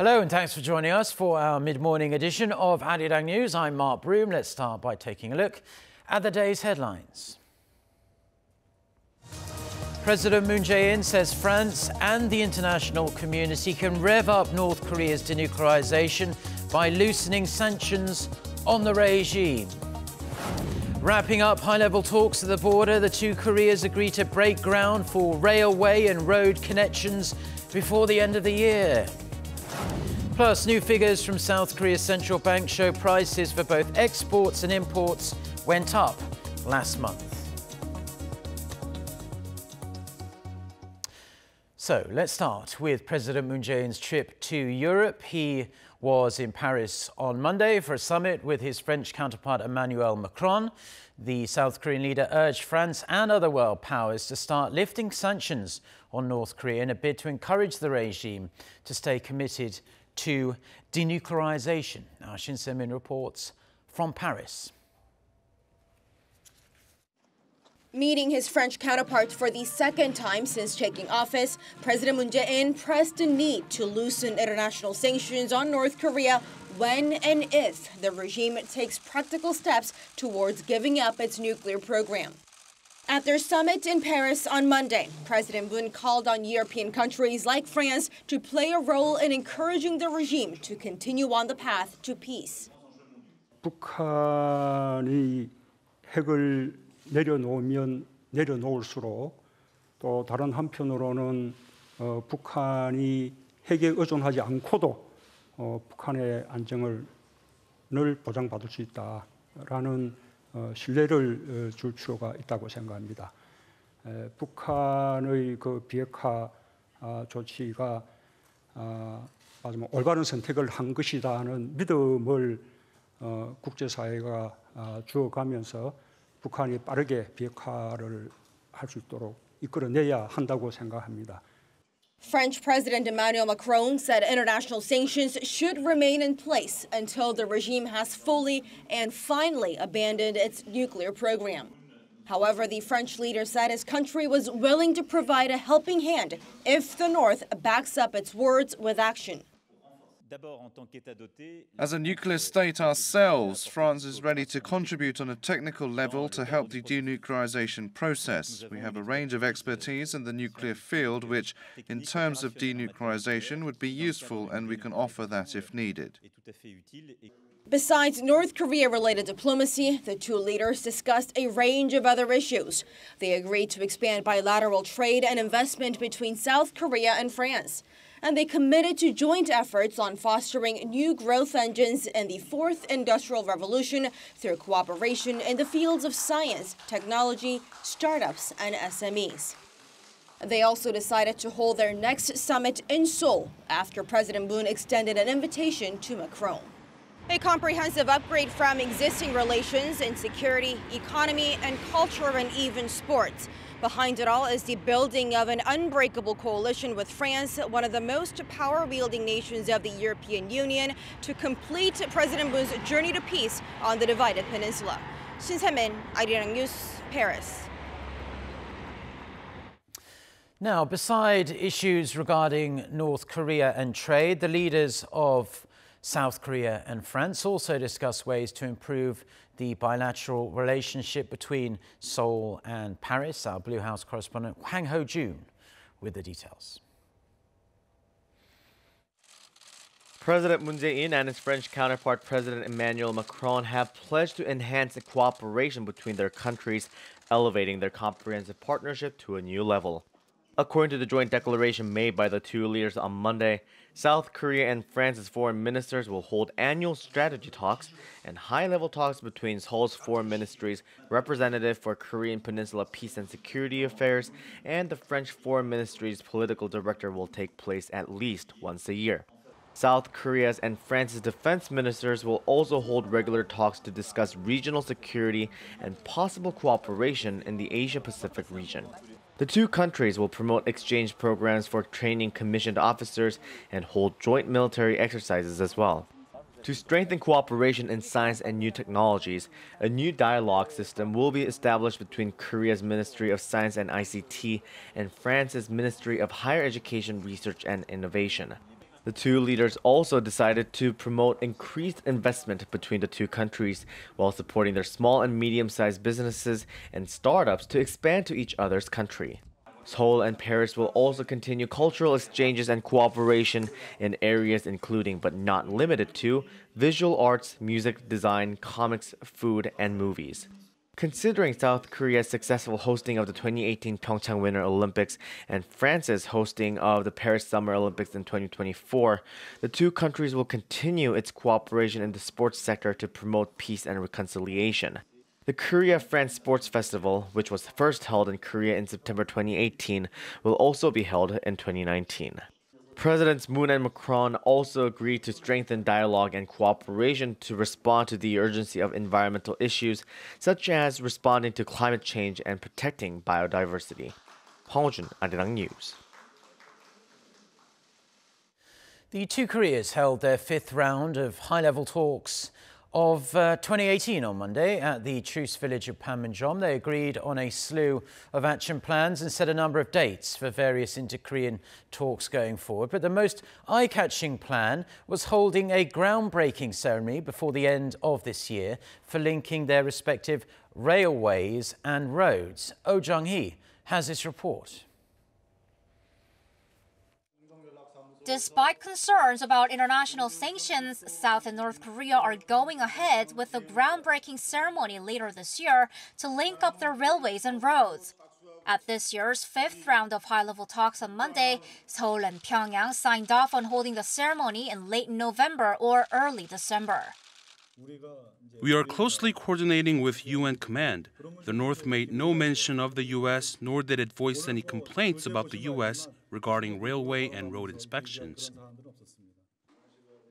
Hello and thanks for joining us for our mid-morning edition of Arirang News. I'm Mark Broom. Let's start by taking a look at the day's headlines. President Moon Jae-in says France and the international community can rev up North Korea's denuclearization by loosening sanctions on the regime. Wrapping up high-level talks at the border, the two Koreas agree to break ground for railway and road connections before the end of the year. Plus, new figures from South Korea's central bank show prices for both exports and imports went up last month. So let's start with President Moon Jae-in's trip to Europe. He was in Paris on Monday for a summit with his French counterpart Emmanuel Macron. The South Korean leader urged France and other world powers to start lifting sanctions on North Korea in a bid to encourage the regime to stay committed to denuclearization. Now, Shin Se-min reports from Paris. Meeting his French counterpart for the second time since taking office, President Moon Jae-in pressed the need to loosen international sanctions on North Korea when and if the regime takes practical steps towards giving up its nuclear program. At their summit in Paris on Monday, President Moon called on European countries like France to play a role in encouraging the regime to continue on the path to peace. 북한이 핵을 내려놓으면 내려놓을수록 또 다른 한편으로는 북한이 핵에 의존하지 않고도 북한의 안정을 보장받을 수 있다라는 신뢰를 줄 필요가 있다고 생각합니다. 북한의 그 비핵화 조치가 말하자면 올바른 선택을 한 것이라는 믿음을 국제사회가 주어가면서 북한이 빠르게 비핵화를 할 수 있도록 이끌어내야 한다고 생각합니다. French President Emmanuel Macron said international sanctions should remain in place until the regime has fully and finally abandoned its nuclear program. However, the French leader said his country was willing to provide a helping hand if the North backs up its words with action. As a nuclear state ourselves, France is ready to contribute on a technical level to help the denuclearization process. We have a range of expertise in the nuclear field which, in terms of denuclearization, would be useful, and we can offer that if needed. Besides North Korea-related diplomacy, the two leaders discussed a range of other issues. They agreed to expand bilateral trade and investment between South Korea and France. And they committed to joint efforts on fostering new growth engines in the fourth industrial revolution through cooperation in the fields of science, technology, startups, and SMEs. They also decided to hold their next summit in Seoul after President Moon extended an invitation to Macron. A comprehensive upgrade from existing relations in security, economy, and culture, and even sports. Behind it all is the building of an unbreakable coalition with France, one of the most power-wielding nations of the European Union, to complete President Moon's journey to peace on the divided peninsula. Shin Se-min, Arirang News, Paris. Now, beside issues regarding North Korea and trade, the leaders of South Korea and France also discuss ways to improve the bilateral relationship between Seoul and Paris. Our Blue House correspondent Hwang Ho-jun with the details. President Moon Jae-in and his French counterpart President Emmanuel Macron have pledged to enhance the cooperation between their countries, elevating their comprehensive partnership to a new level. According to the joint declaration made by the two leaders on Monday, South Korea and France's foreign ministers will hold annual strategy talks and high-level talks between Seoul's foreign ministries, representative for Korean Peninsula Peace and Security Affairs, and the French foreign ministry's political director will take place at least once a year. South Korea's and France's defense ministers will also hold regular talks to discuss regional security and possible cooperation in the Asia-Pacific region. The two countries will promote exchange programs for training commissioned officers and hold joint military exercises as well. To strengthen cooperation in science and new technologies, a new dialogue system will be established between Korea's Ministry of Science and ICT and France's Ministry of Higher Education, Research and Innovation. The two leaders also decided to promote increased investment between the two countries while supporting their small and medium-sized businesses and startups to expand to each other's country. Seoul and Paris will also continue cultural exchanges and cooperation in areas including but not limited to visual arts, music, design, comics, food, and movies. Considering South Korea's successful hosting of the 2018 Pyeongchang Winter Olympics and France's hosting of the Paris Summer Olympics in 2024, the two countries will continue its cooperation in the sports sector to promote peace and reconciliation. The Korea-France Sports Festival, which was first held in Korea in September 2018, will also be held in 2019. Presidents Moon and Macron also agreed to strengthen dialogue and cooperation to respond to the urgency of environmental issues, such as responding to climate change and protecting biodiversity. Hong-Jun, Arirang News. The two Koreas held their fifth round of high-level talks of 2018 on Monday at the Truce village of Panmunjom. They agreed on a slew of action plans and set a number of dates for various inter-Korean talks going forward. But the most eye-catching plan was holding a groundbreaking ceremony before the end of this year for linking their respective railways and roads. Oh Jung-hee has this report. Despite concerns about international sanctions, South and North Korea are going ahead with the groundbreaking ceremony later this year to link up their railways and roads. At this year's fifth round of high-level talks on Monday, Seoul and Pyongyang signed off on holding the ceremony in late November or early December. We are closely coordinating with UN Command. The North made no mention of the U.S., nor did it voice any complaints about the U.S. regarding railway and road inspections.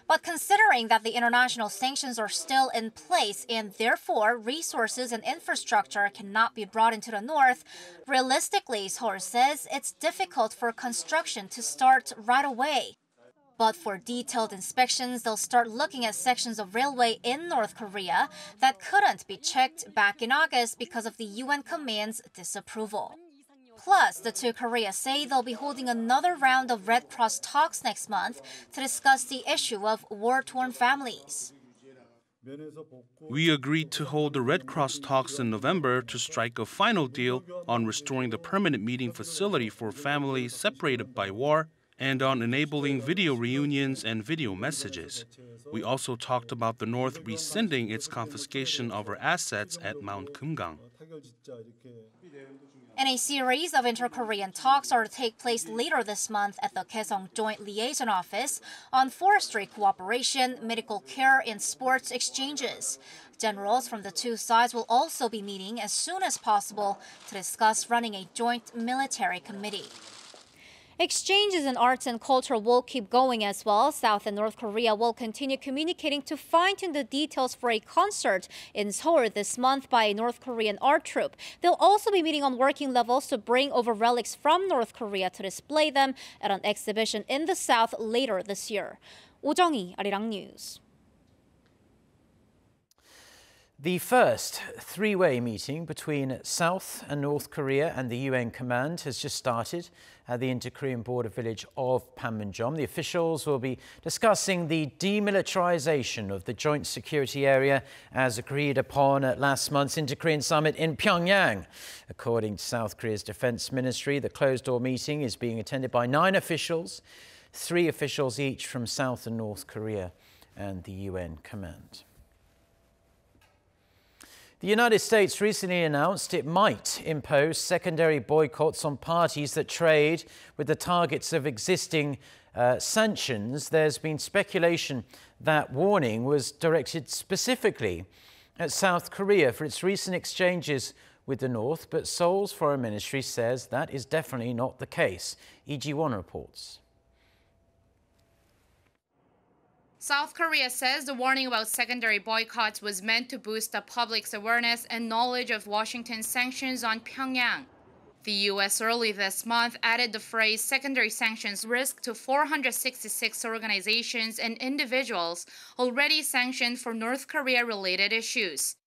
But considering that the international sanctions are still in place and therefore resources and infrastructure cannot be brought into the north, realistically, Seoul says it's difficult for construction to start right away. But for detailed inspections, they'll start looking at sections of railway in North Korea that couldn't be checked back in August because of the UN Command's disapproval. Plus, the two Koreas say they'll be holding another round of Red Cross talks next month to discuss the issue of war-torn families. We agreed to hold the Red Cross talks in November to strike a final deal on restoring the permanent meeting facility for families separated by war and on enabling video reunions and video messages. We also talked about the North rescinding its confiscation of our assets at Mount Kumgang. And a series of inter-Korean talks are to take place later this month at the Kaesong Joint Liaison Office on forestry cooperation, medical care, and sports exchanges. Generals from the two sides will also be meeting as soon as possible to discuss running a joint military committee. Exchanges in arts and culture will keep going as well. South and North Korea will continue communicating to fine-tune the details for a concert in Seoul this month by a North Korean art troupe. They'll also be meeting on working levels to bring over relics from North Korea to display them at an exhibition in the South later this year. Oh Jung-hee, Arirang News. The first three-way meeting between South and North Korea and the UN Command has just started at the inter-Korean border village of Panmunjom. The officials will be discussing the demilitarization of the joint security area as agreed upon at last month's inter-Korean summit in Pyongyang. According to South Korea's defense ministry, the closed-door meeting is being attended by 9 officials, 3 officials each from South and North Korea and the UN Command. The United States recently announced it might impose secondary boycotts on parties that trade with the targets of existing sanctions. There's been speculation that warning was directed specifically at South Korea for its recent exchanges with the North, but Seoul's foreign ministry says that is definitely not the case. E.G. Won reports. South Korea says the warning about secondary boycotts was meant to boost the public's awareness and knowledge of Washington's sanctions on Pyongyang. The U.S. early this month added the phrase secondary sanctions risk to 466 organizations and individuals already sanctioned for North Korea-related issues.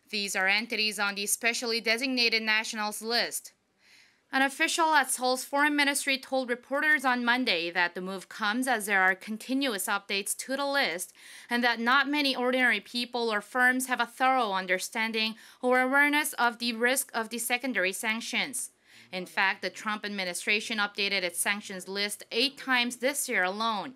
These are entities on the specially designated nationals list. An official at Seoul's foreign ministry told reporters on Monday that the move comes as there are continuous updates to the list and that not many ordinary people or firms have a thorough understanding or awareness of the risk of the secondary sanctions. In fact, the Trump administration updated its sanctions list 8 times this year alone.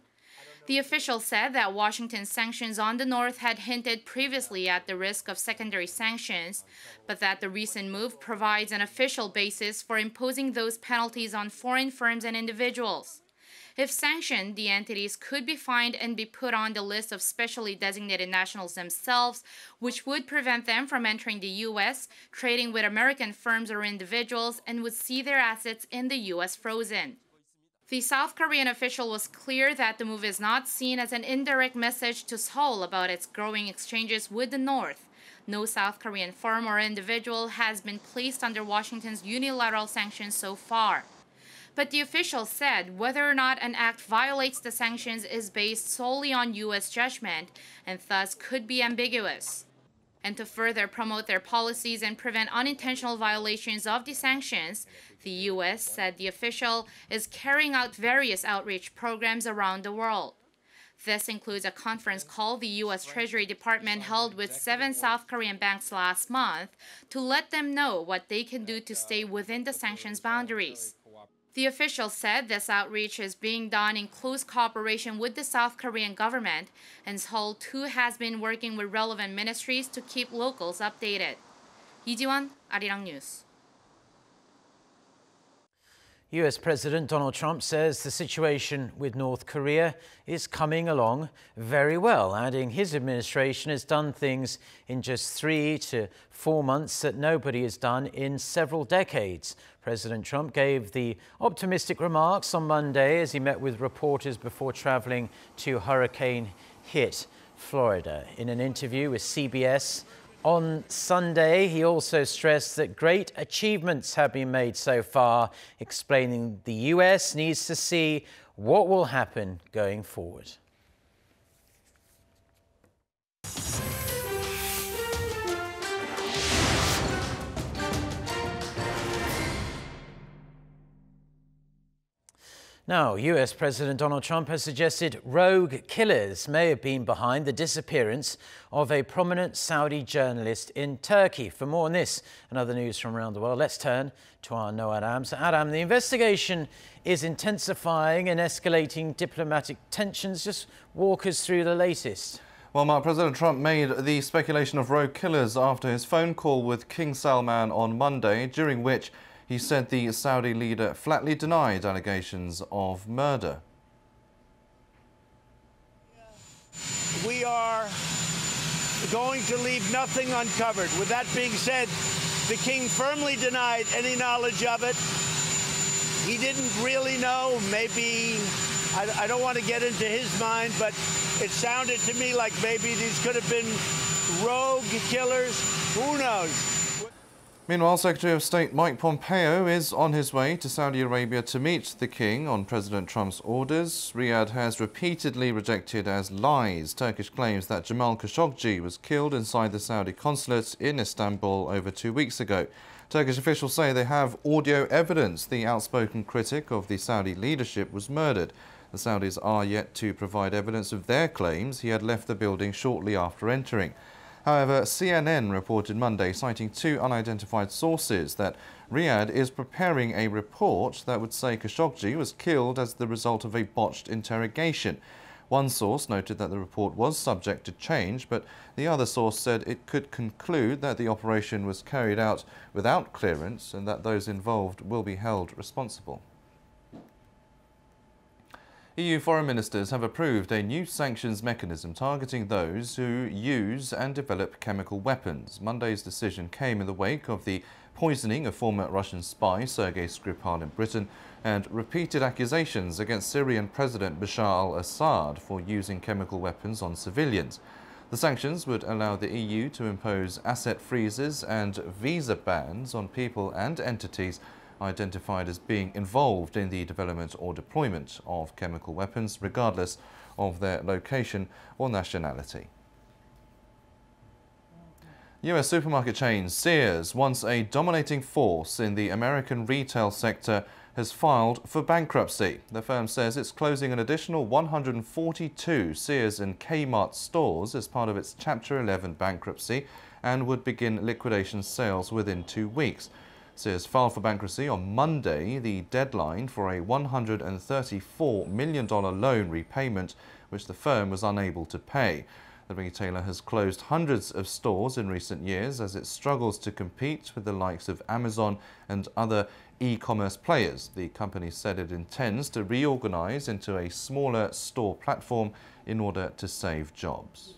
The official said that Washington's sanctions on the North had hinted previously at the risk of secondary sanctions, but that the recent move provides an official basis for imposing those penalties on foreign firms and individuals. If sanctioned, the entities could be fined and be put on the list of specially designated nationals themselves, which would prevent them from entering the U.S., trading with American firms or individuals, and would see their assets in the U.S. frozen. The South Korean official was clear that the move is not seen as an indirect message to Seoul about its growing exchanges with the North. No South Korean firm or individual has been placed under Washington's unilateral sanctions so far. But the official said whether or not an act violates the sanctions is based solely on U.S. judgment and thus could be ambiguous. And to further promote their policies and prevent unintentional violations of the sanctions, the U.S., said the official, is carrying out various outreach programs around the world. This includes a conference call the U.S. Treasury Department held with 7 South Korean banks last month to let them know what they can do to stay within the sanctions boundaries. The official said this outreach is being done in close cooperation with the South Korean government, and Seoul too has been working with relevant ministries to keep locals updated. 이지원, Arirang News. US President Donald Trump says the situation with North Korea is coming along very well, adding his administration has done things in just 3 to 4 months that nobody has done in several decades. President Trump gave the optimistic remarks on Monday as he met with reporters before traveling to hurricane-hit Florida. In an interview with CBS on Sunday, he also stressed that great achievements have been made so far, explaining the US needs to see what will happen going forward. Now, US President Donald Trump has suggested rogue killers may have been behind the disappearance of a prominent Saudi journalist in Turkey. For more on this and other news from around the world, let's turn to our Noah Adam. So, Adam, the investigation is intensifying and escalating diplomatic tensions. Just walk us through the latest. Well, Mark, President Trump made the speculation of rogue killers after his phone call with King Salman on Monday, during which he said the Saudi leader flatly denied allegations of murder. We are going to leave nothing uncovered. With that being said, the king firmly denied any knowledge of it. He didn't really know. Maybe, I don't want to get into his mind, but it sounded to me like maybe these could have been rogue killers. Who knows? Meanwhile, Secretary of State Mike Pompeo is on his way to Saudi Arabia to meet the king on President Trump's orders. Riyadh has repeatedly rejected as lies Turkish claims that Jamal Khashoggi was killed inside the Saudi consulate in Istanbul over 2 weeks ago. Turkish officials say they have audio evidence the outspoken critic of the Saudi leadership was murdered. The Saudis are yet to provide evidence of their claims he had left the building shortly after entering. However, CNN reported Monday, citing 2 unidentified sources, that Riyadh is preparing a report that would say Khashoggi was killed as the result of a botched interrogation. One source noted that the report was subject to change, but the other source said it could conclude that the operation was carried out without clearance and that those involved will be held responsible. EU foreign ministers have approved a new sanctions mechanism targeting those who use and develop chemical weapons. Monday's decision came in the wake of the poisoning of former Russian spy Sergei Skripal in Britain and repeated accusations against Syrian President Bashar al-Assad for using chemical weapons on civilians. The sanctions would allow the EU to impose asset freezes and visa bans on people and entities identified as being involved in the development or deployment of chemical weapons, regardless of their location or nationality. US supermarket chain Sears, once a dominating force in the American retail sector, has filed for bankruptcy. The firm says it's closing an additional 142 Sears and Kmart stores as part of its Chapter 11 bankruptcy and would begin liquidation sales within 2 weeks. Sears filed for bankruptcy on Monday, the deadline for a $134 million loan repayment, which the firm was unable to pay. The retailer has closed hundreds of stores in recent years as it struggles to compete with the likes of Amazon and other e-commerce players. The company said it intends to reorganize into a smaller store platform in order to save jobs.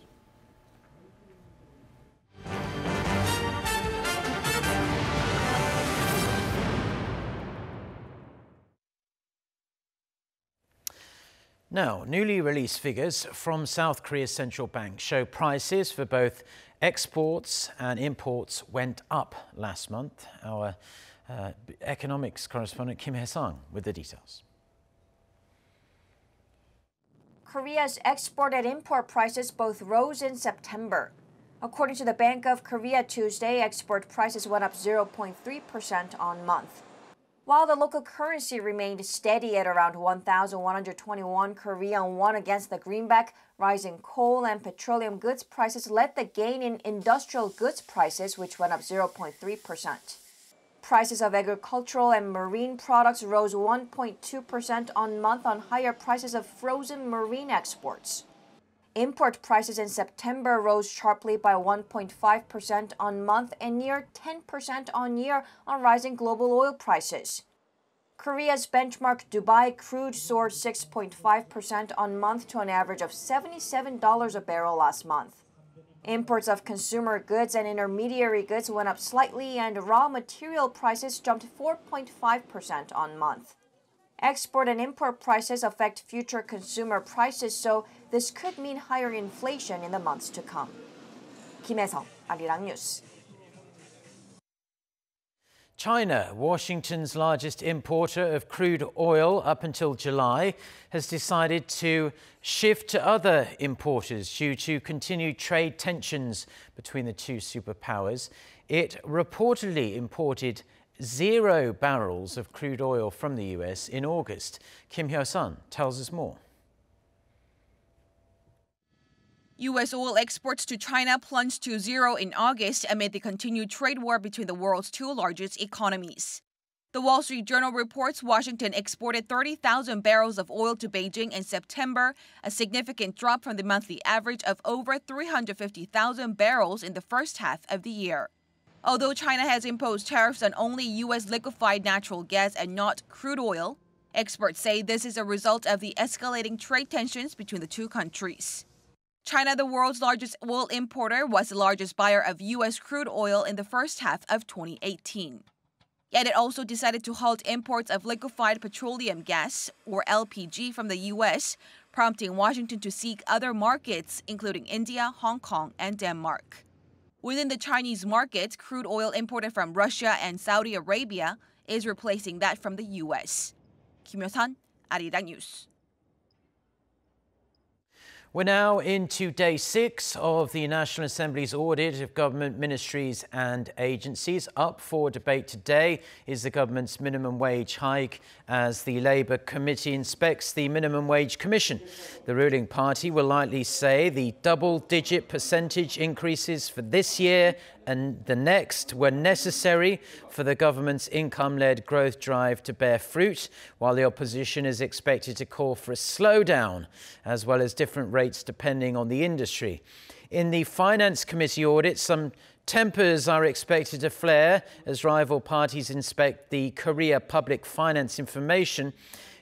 Now, newly released figures from South Korea's central bank show prices for both exports and imports went up last month. Our economics correspondent Kim Hae-sung with the details. Korea's export and import prices both rose in September. According to the Bank of Korea Tuesday, export prices went up 0.3% on month. While the local currency remained steady at around 1,121 Korean won against the greenback, rising coal and petroleum goods prices led the gain in industrial goods prices, which went up 0.3%. Prices of agricultural and marine products rose 1.2% on month on higher prices of frozen marine exports. Import prices in September rose sharply by 1.5% on month and near 10% on year on rising global oil prices. Korea's benchmark Dubai crude soared 6.5% on month to an average of $77 a barrel last month. Imports of consumer goods and intermediary goods went up slightly and raw material prices jumped 4.5% on month. Export and import prices affect future consumer prices, so this could mean higher inflation in the months to come. Kim Hae-sung, Arirang News. China, Washington's largest importer of crude oil up until July, has decided to shift to other importers due to continued trade tensions between the two superpowers. It reportedly imported 0 barrels of crude oil from the US in August. Kim Hyo-sun tells us more. U.S. oil exports to China plunged to 0 in August amid the continued trade war between the world's two largest economies. The Wall Street Journal reports Washington exported 30,000 barrels of oil to Beijing in September, a significant drop from the monthly average of over 350,000 barrels in the first half of the year. Although China has imposed tariffs on only U.S. liquefied natural gas and not crude oil, experts say this is a result of the escalating trade tensions between the two countries. China, the world's largest oil importer, was the largest buyer of U.S. crude oil in the first half of 2018. Yet it also decided to halt imports of liquefied petroleum gas, or LPG, from the U.S., prompting Washington to seek other markets, including India, Hong Kong, and Denmark. Within the Chinese market, crude oil imported from Russia and Saudi Arabia is replacing that from the U.S. Kim Hyo-sun, Arirang News. We're now into day 6 of the National Assembly's audit of government ministries and agencies. Up for debate today is the government's minimum wage hike as the Labour Committee inspects the Minimum Wage Commission. The ruling party will likely say the double-digit percentage increases for this year and the next were necessary for the government's income-led growth drive to bear fruit, while the opposition is expected to call for a slowdown, as well as different rates depending on the industry. In the Finance Committee audit, some tempers are expected to flare as rival parties inspect the Korea Public Finance Information.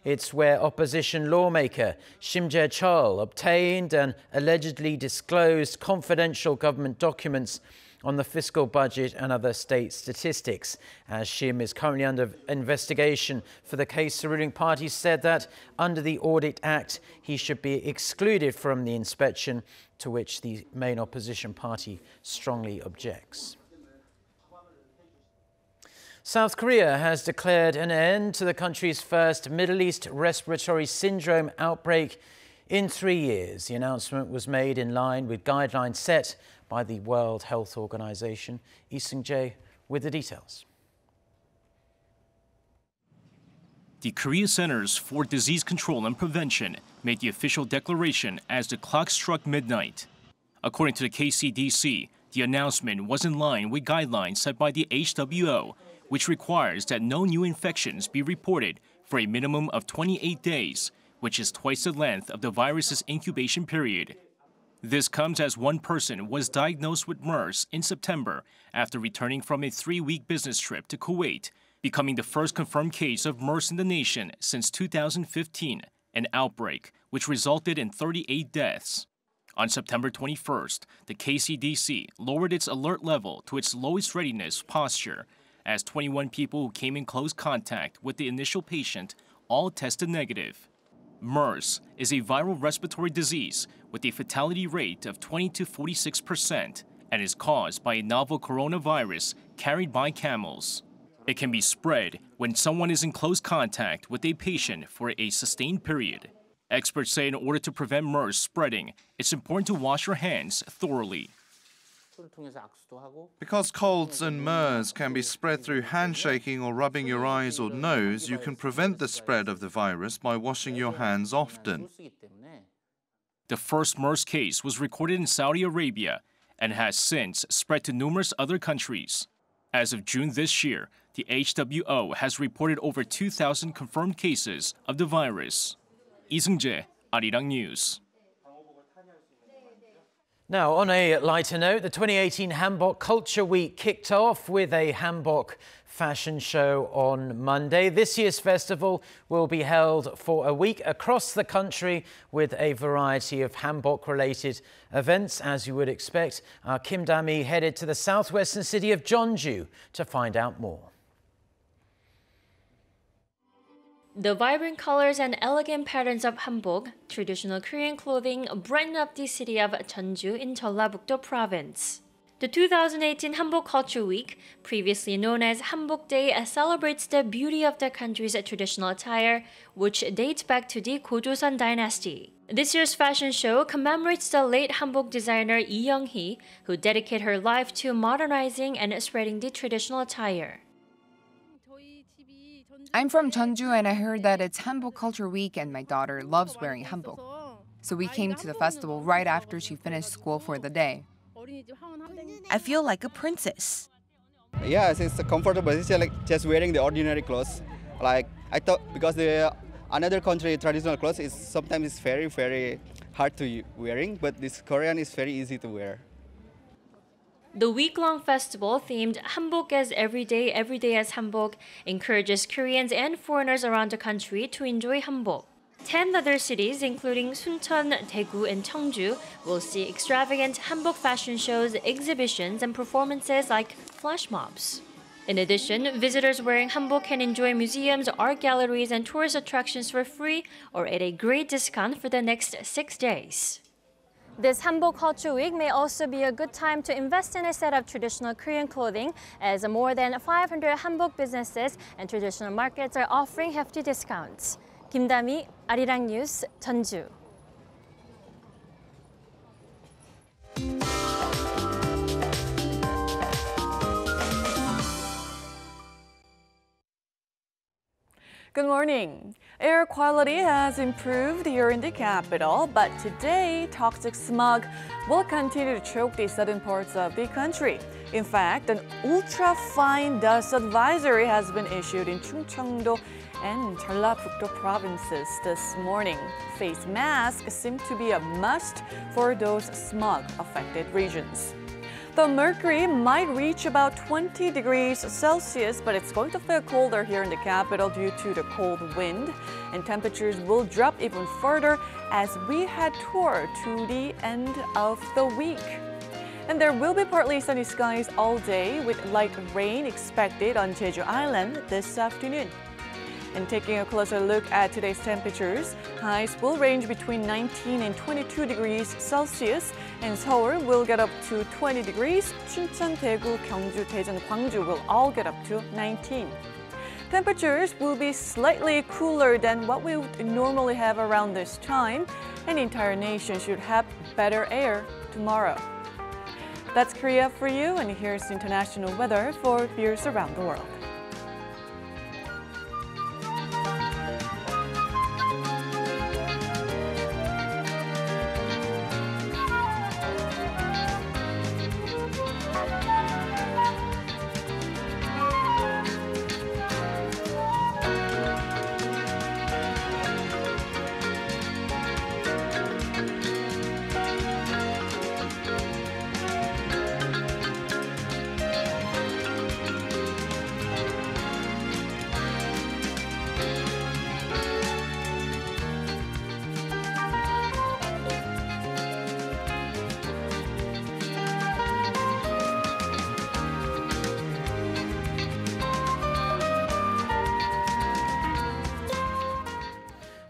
It's where opposition lawmaker Shim Jae-chul obtained and allegedly disclosed confidential government documents on the fiscal budget and other state statistics. As Shim is currently under investigation for the case, the ruling party said that under the Audit Act, he should be excluded from the inspection, to which the main opposition party strongly objects. South Korea has declared an end to the country's first Middle East respiratory syndrome outbreak in 3 years. The announcement was made in line with guidelines set by the World Health Organization. Lee Seung-jae with the details. The Korea Centers for Disease Control and Prevention made the official declaration as the clock struck midnight. According to the KCDC, the announcement was in line with guidelines set by the WHO, which requires that no new infections be reported for a minimum of 28 days, which is twice the length of the virus's incubation period. This comes as one person was diagnosed with MERS in September after returning from a 3-week business trip to Kuwait, becoming the first confirmed case of MERS in the nation since 2015, an outbreak which resulted in 38 deaths. On September 21st, the KCDC lowered its alert level to its lowest readiness posture, as 21 people who came in close contact with the initial patient all tested negative. MERS is a viral respiratory disease with a fatality rate of 20 to 46% and is caused by a novel coronavirus carried by camels. It can be spread when someone is in close contact with a patient for a sustained period. Experts say in order to prevent MERS spreading, it's important to wash your hands thoroughly. Because colds and MERS can be spread through handshaking or rubbing your eyes or nose, you can prevent the spread of the virus by washing your hands often. The first MERS case was recorded in Saudi Arabia and has since spread to numerous other countries. As of June this year, the WHO has reported over 2,000 confirmed cases of the virus. Lee Seung-jae, Arirang News. Now, on a lighter note, the 2018 Hamburg Culture Week kicked off with a Hamburg fashion show on Monday. This year's festival will be held for a week across the country with a variety of Hamburg-related events, as you would expect. Kim Da-mi headed to the southwestern city of Jeonju to find out more. The vibrant colors and elegant patterns of Hamburg, traditional Korean clothing, brighten up the city of Jeonju in Jeollabuk-do province. The 2018 Hamburg Culture Week, previously known as Hamburg Day, celebrates the beauty of the country's traditional attire, which dates back to the Gojoseon dynasty. This year's fashion show commemorates the late Hamburg designer Lee Young-hee, who dedicated her life to modernizing and spreading the traditional attire. I'm from Jeonju and I heard that it's Hamburg Culture Week and my daughter loves wearing hanbok. So we came to the festival right after she finished school for the day. I feel like a princess. Yes, it's comfortable. It's like just wearing the ordinary clothes. Like I thought, because the another country traditional clothes is sometimes very, very hard to wearing, but this Korean is very easy to wear. The week-long festival, themed Hamburg as every day as Hamburg, encourages Koreans and foreigners around the country to enjoy Hamburg. 10 other cities, including Suncheon, Daegu, and Cheongju, will see extravagant Hamburg fashion shows, exhibitions, and performances like flash mobs. In addition, visitors wearing hanbok can enjoy museums, art galleries, and tourist attractions for free or at a great discount for the next 6 days. This Hamburg Culture Week may also be a good time to invest in a set of traditional Korean clothing, as more than 500 Hamburg businesses and traditional markets are offering hefty discounts. Kim Da-mi, Arirang News, Jeonju. Good morning. Air quality has improved here in the capital, but today toxic smog will continue to choke the southern parts of the country. In fact, an ultra-fine dust advisory has been issued in Chungcheongdo and Jeollabuk-do provinces this morning. Face masks seem to be a must for those smog-affected regions. The mercury might reach about 20 degrees Celsius, but it's going to feel colder here in the capital due to the cold wind, and temperatures will drop even further as we head toward to the end of the week. And there will be partly sunny skies all day with light rain expected on Jeju Island this afternoon. And taking a closer look at today's temperatures, highs will range between 19 and 22 degrees Celsius, and Seoul will get up to 20 degrees. Chuncheon, Daegu, Gyeongju, Daejeon, Gwangju will all get up to 19. Temperatures will be slightly cooler than what we would normally have around this time, and the entire nation should have better air tomorrow. That's Korea for you, and here's international weather for viewers around the world.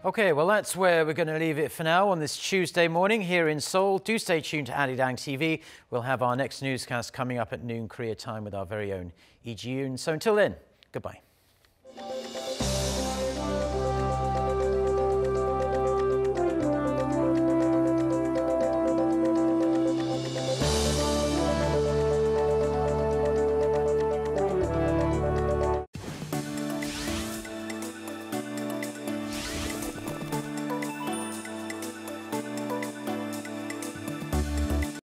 Okay, well, that's where we're going to leave it for now on this Tuesday morning here in Seoul. Do stay tuned to Arirang TV. We'll have our next newscast coming up at noon Korea time with our very own Lee Ji-yoon. So until then, goodbye.